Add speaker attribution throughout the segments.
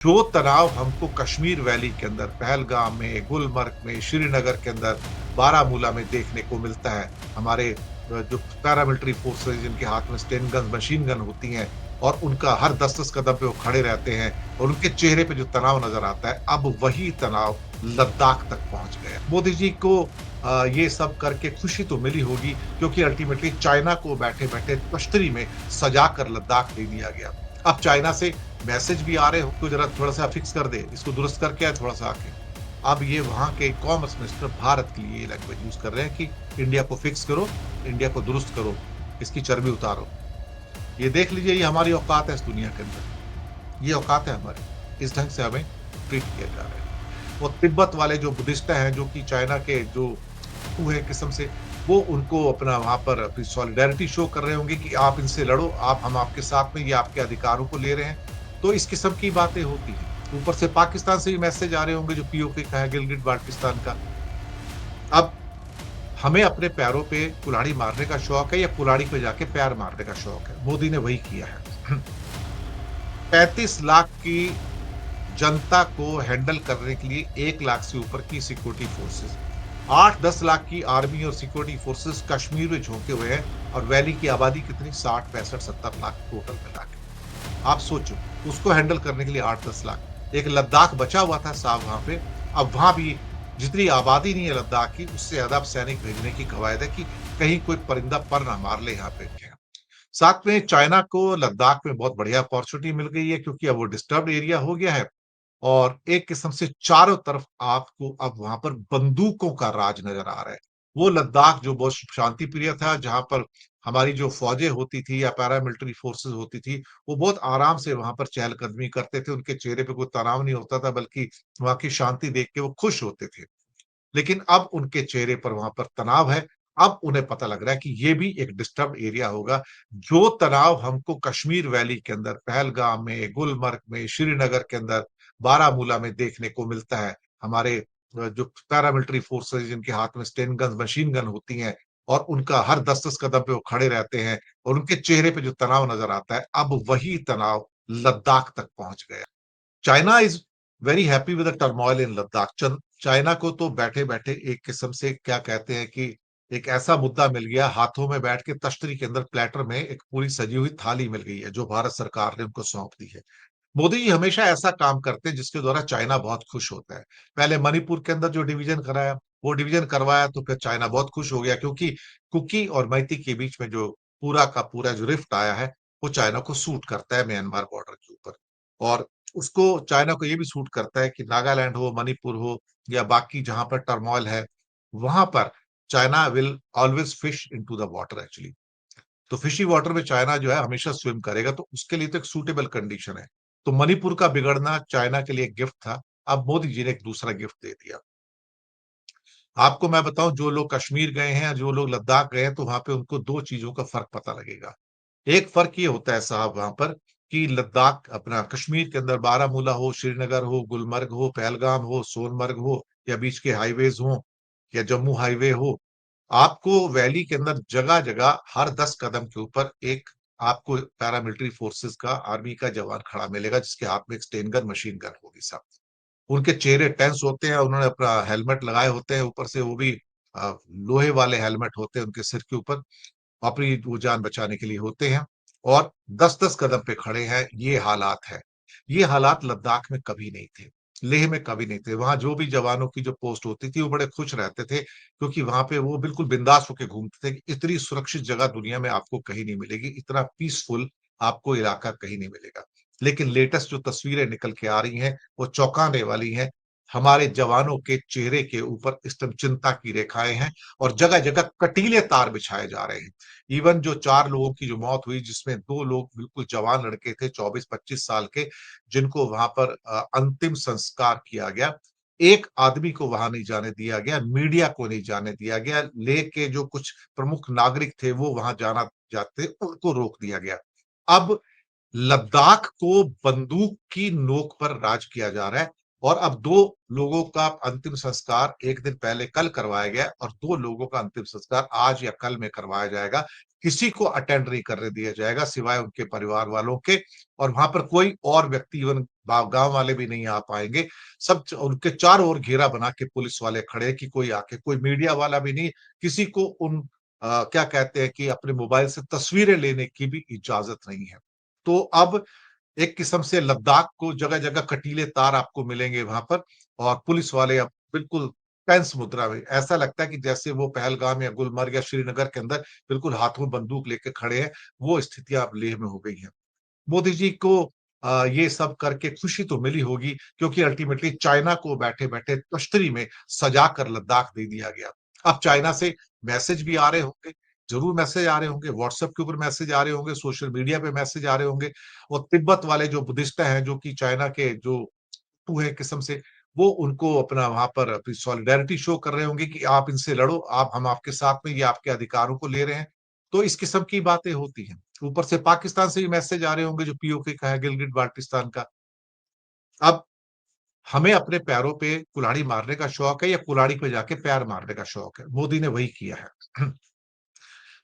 Speaker 1: जो तनाव हमको कश्मीर वैली के अंदर, पहलगाम में, गुलमर्ग में, श्रीनगर के अंदर, बारामूला में देखने को मिलता है। हमारे जो पैरामिलिट्री फोर्सेस जिनके हाथ में स्टेन गन, मशीन गन होती हैं और उनका हर 10-10 कदम पे वो खड़े रहते हैं और उनके चेहरे पे जो तनाव नज़र आता है, अब वही तनाव लद्दाख तक पहुँच गया। मोदी जी को ये सब करके खुशी तो मिली होगी क्योंकि अल्टीमेटली चाइना को बैठे-बैठे तश्तरी में सजाकर लद्दाख दे दिया गया। अब चाइना से मैसेज भी आ रहे हो, तो ज़रा थोड़ा-सा फिक्स कर दे, इसको दुरुस्त करके आ थोड़ा-सा आके। अब ये वहाँ के कॉमर्स मिनिस्टर भारत के लिए ये लैंग्वेज यूज़ कर रहे हैं कि इंडिया को फिक्स करो, इंडिया को दुरुस्त करो, इसकी चर्बी उतारो। ये देख लीजिए ये हमारी औकात है इस दुनिया के अंदर, ये औकात है हमारी। इस ढंग से हमें ट्रीट किया जा रहा है। वो तिब्बत वाले जो बुद्धिस्ट हैं, जो कि चाइना के जो हुए किस्म से, वो उनको अपना वहाँ पर अपनी सॉलिडेरिटी शो कर रहे होंगे कि आप इनसे लड़ो, आप हम आपके साथ में, ये आपके अधिकारों को ले रहे हैं। तो इस किस्म की बातें होती हैं। ऊपर से पाकिस्तान से भी मैसेज आ रहे होंगे जो पीओके का है, गिलगिट-बाल्टिस्तान का। अब हमें अपने पैरों पे कुल्हाड़ी मारने का शौक है या कुल्हाड़ी पे जाके पैर मारने का शौक है? मोदी ने वही किया है। 35 लाख की जनता को हैंडल करने के लिए 1 लाख से ऊपर की सिक्योरिटी फोर्सेस, 8-10 लाख की आर्मी और सिक्योरिटी फोर्सेस कश्मीर में झोंके हुए हैं और वैली की आबादी कितनी 60, 65, 70 लाख टोटल मिला के। आप सोचो, उसको हैंडल करने के लिए 8-10 लाख। एक लद्दाख बचा हुआ था साहब वहाँ पे, अब वहाँ भी जितनी आबादी नहीं है लद्दाख की, उससे ज़्यादा अब सैनिक भेजने की कवायद है कि कहीं कोई परिंदा पर ना मार ले यहाँ पे। साथ में चाइना को लद्दाख में बहुत बढ़िया अपॉर्च्युनिटी मिल गई है क्योंकि अब वो डिस्टर्ब्ड एरिया हो गया है और एक किस्म से चारों तरफ आपको अब वहाँ पर बंदूकों का राज नज़र आ रहा है। वो लद्दाख जो बहुत शांति प्रिय था, जहाँ पर हमारी जो फ़ौजें होती थी या पैरामिलिट्री फोर्सेस होती थी, वो बहुत आराम से वहाँ पर चहलकदमी करते थे, उनके चेहरे पे कोई तनाव नहीं होता था, बल्कि वहाँ की शांति देख के वो खुश होते थे। लेकिन अब उनके चेहरे पर वहाँ पर तनाव है। अब उन्हें पता लग रहा है कि ये भी एक डिस्टर्ब्ड एरिया होगा। जो तनाव हमको कश्मीर वैली के अंदर, पहलगाम में, गुलमर्ग में, श्रीनगर के अंदर, बारामूला में देखने को मिलता है। हमारे जो पैरामिलिट्री फोर्सेस जिनके हाथ में स्टेन गन, मशीन गन होती हैं और उनका हर 10-10 कदम पे वो खड़े रहते हैं और उनके चेहरे पे जो तनाव नज़र आता है, अब वही तनाव लद्दाख तक पहुँच गया। China is very happy with the turmoil in Ladakh. China को तो बैठे-बैठे एक किस्म से क्या कहते हैं कि एक ऐसा मुद्दा मिल गया, हाथों में बैठ के तश्तरी के अंदर प्लेटर में एक पूरी सजी हुई थाली मिल गई है, जो भारत सरकार ने उनको सौंप दी है। मोदी जी हमेशा ऐसा काम करते हैं जिसके द्वारा चाइना बहुत खुश होता है। पहले मणिपुर के अंदर जो डिवीज़न कराया, वो डिवीज़न करवाया तो फिर चाइना बहुत खुश हो गया क्योंकि कुकी और मैती के बीच में जो पूरा का पूरा जो रिफ्ट आया है, वो चाइना को सूट करता है म्यांमार बॉर्डर के ऊपर। और उसको चाइना को ये भी सूट करता है कि नागालैंड हो, मणिपुर हो या बाकी जहाँ पर टर्मॉइल है, वहाँ पर China will always fish into the water actually. तो फिशी वाटर में चाइना जो है हमेशा स्विम करेगा, तो उसके लिए तो एक सूटेबल कंडीशन है। तो मणिपुर का बिगड़ना चाइना के लिए एक गिफ्ट था, अब मोदी जी ने एक दूसरा गिफ्ट दे दिया। आपको मैं बताऊँ जो लोग कश्मीर गए हैं, जो लोग लद्दाख गए हैं, तो वहाँ पे उनको 2 चीज़ों का फ़र्क पता लगेगा। एक फ़र्क ये होता है साहब वहाँ पर कि लद्दाख अपना कश्मीर के अंदर बारामूला हो, श्रीनगर हो, गुलमर्ग हो, पहलगाम हो, सोनमर्ग हो या बीच के हाइवेज़ हों या जम्मू हाईवे हो, आपको वैली के अंदर जगह-जगह हर 10 कदम के ऊपर एक आपको पैरामिलिट्री फोर्सेस का, आर्मी का जवान खड़ा मिलेगा जिसके हाथ में एक स्टेन गन, मशीन गन होगी साहब। उनके चेहरे टेंस होते हैं, उन्होंने अपना हेलमेट लगाए होते हैं, ऊपर से वो भी लोहे वाले हेलमेट होते हैं उनके सिर के ऊपर, अपनी वो जान बचाने के लिए होते हैं और 10-10 कदम पे खड़े हैं, ये हालात है। ये हालात लद्दाख में कभी नहीं थे, लेह में कभी नहीं थे। वहाँ जो भी जवानों की जो पोस्ट होती थी, वो बड़े खुश रहते थे क्योंकि वहाँ पे वो बिल्कुल बिंदास होके घूमते थे कि इतनी सुरक्षित जगह दुनिया में आपको कहीं नहीं मिलेगी, इतना पीसफुल आपको इलाका कहीं नहीं मिलेगा। लेकिन लेटेस्ट जो तस्वीरें निकल के आ रही हैं, वो चौंकाने वाली हैं। हमारे जवानों के चेहरे के ऊपर इस टाइम चिंता की रेखाएँ हैं और जगह-जगह कटीले तार बिछाए जा रहे हैं। इवन जो 4 लोगों की जो मौत हुई जिसमें 2 लोग बिल्कुल जवान लड़के थे 24-25 साल के, जिनको वहाँ पर अंतिम संस्कार किया गया। एक आदमी को वहाँ नहीं जाने दिया गया, मीडिया को नहीं जाने दिया गया, लेह के जो कुछ प्रमुख नागरिक थे वो वहाँ जाना चाहते उनको रोक दिया गया। अब लद्दाख को बंदूक की नोक पर राज किया जा रहा है और अब 2 लोगों का अंतिम संस्कार 1 दिन पहले कल करवाया गया और 2 लोगों का अंतिम संस्कार आज या कल में करवाया जाएगा। किसी को अटेंड नहीं करने दिया जाएगा सिवाय उनके परिवार वालों के और वहाँ पर कोई और व्यक्ति इवन गाँव वाले भी नहीं आ पाएँगे। सब च उनके चारों ओर घेरा बना के पुलिस वाले खड़े हैं कि कोई आके कोई मीडिया वाला भी नहीं, किसी को क्या कहते हैं कि अपने मोबाइल से तस्वीरें लेने की भी इजाज़त नहीं है। तो अब एक किस्म से लद्दाख को जगह-जगह कटीले तार आपको मिलेंगे वहाँ पर और पुलिस वाले अब बिल्कुल टेंस मुद्रा में ऐसा लगता है कि जैसे वो पहलगाम या गुलमर्ग या श्रीनगर के अंदर बिल्कुल हाथों में बंदूक लेके खड़े हैं, वो स्थितियाँ अब लेह में हो गई हैं। मोदी जी को ये सब करके खुशी तो मिली होगी क्योंकि अल्टीमेटली चाइना को बैठे-बैठे तश्तरी में सजाकर लद्दाख दे दिया गया। अब चाइना से मैसेज भी आ रहे होंगे, ज़रूर मैसेज आ रहे होंगे, व्हाट्सएप के ऊपर मैसेज आ रहे होंगे, सोशल मीडिया पे मैसेज आ रहे होंगे और तिब्बत वाले जो बुद्धिस्ट हैं, जो कि चाइना के जो टू है किस्म से, वो उनको अपना वहाँ पर अपनी सॉलिडैरिटी शो कर रहे होंगे कि आप इनसे लड़ो, आप हम आपके साथ में, ये आपके अधिकारों को ले रहे हैं। तो इस किस्म की बातें होती हैं। ऊपर से पाकिस्तान से भी मैसेज आ रहे होंगे जो पीओके का है, गिलगिट-बाल्टिस्तान का। अब हमें अपने पैरों पे कुल्हाड़ी मारने का शौक है या कुल्हाड़ी पे जाके पैर मारने का शौक है। मोदी ने वही किया है।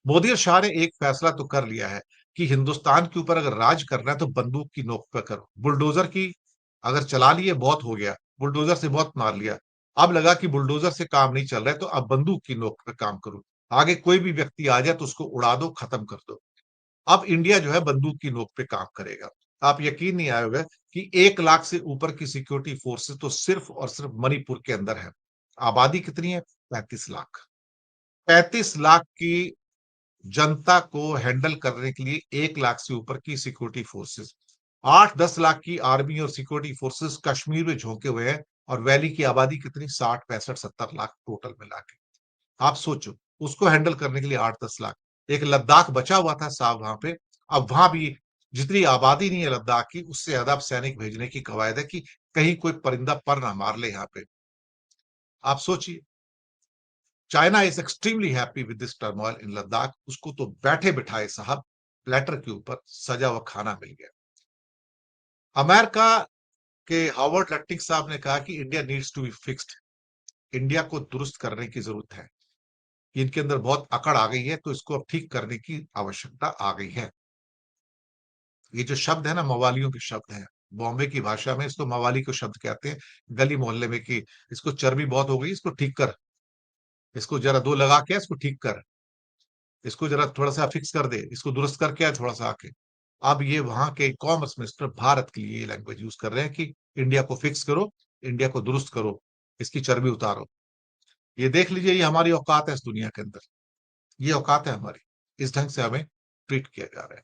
Speaker 1: मोदी और शाह ने एक फैसला तो कर लिया है कि हिंदुस्तान के ऊपर अगर राज करना है तो बंदूक की नोक पे करो। बुलडोज़र की अगर चला लिए बहुत हो गया, बुलडोज़र से बहुत मार लिया। अब लगा कि बुलडोज़र से काम नहीं चल रहा है तो अब बंदूक की नोक पे काम करो। आगे कोई भी व्यक्ति आ जाए तो उसको उड़ा दो, खत्म कर दो। अब इंडिया जो है बंदूक की नोक पे काम करेगा। आप यकीन नहीं आएगा कि 1 लाख से ऊपर की सिक्योरिटी फोर्सेस तो सिर्फ़ और सिर्फ़ मणिपुर के अंदर है। आबादी कितनी है? 35 लाख। 35 लाख की जनता को हैंडल करने के लिए 1 लाख से ऊपर की सिक्योरिटी फोर्सेस, 8-10 लाख की आर्मी और सिक्योरिटी फोर्सेस कश्मीर में झोंके हुए हैं और वैली की आबादी कितनी 60, 65, 70 लाख टोटल मिला के। आप सोचो, उसको हैंडल करने के लिए 8-10 लाख। एक लद्दाख बचा हुआ था साहब वहाँ पे, अब वहाँ भी जितनी आबादी नहीं है लद्दाख की, उससे ज़्यादा अब सैनिक भेजने की कवायद है कि कहीं कोई परिंदा पर ना मार ले यहाँ पे। आप सोचिए, China is extremely happy with this turmoil in Ladakh उसको तो बैठे-बिठाए साहब प्लैटर के ऊपर सजा हुआ खाना मिल गया। अमेरिका के हार्वर्ड लट्टिक साहब ने कहा कि India needs to be fixed India को दुरुस्त करने की ज़रूरत है। इनके अंदर बहुत अकड़ आ गई है, तो इसको अब ठीक करने की आवश्यकता आ गई है। ये जो शब्द है ना मवालियों के शब्द हैं, बॉम्बे की भाषा में इसको मवाली को शब्द कहते हैं, गली मोहल्ले में कि इसको चर्बी बहुत हो गई, इसको ठीक कर, इसको ज़रा 2 लगा के इसको ठीक कर। इसको ज़रा थोड़ा-सा फिक्स कर दे, इसको दुरुस्त करके आ थोड़ा-सा आके। अब ये वहाँ के कॉमर्स मिनिस्टर भारत के लिए ये लैंग्वेज यूज़ कर रहे हैं कि इंडिया को फिक्स करो, इंडिया को दुरुस्त करो, इसकी चर्बी उतारो। ये देख लीजिए ये हमारी औकात है इस दुनिया के अंदर, ये औकात है हमारी। इस ढंग से हमें ट्रीट किया जा रहा है।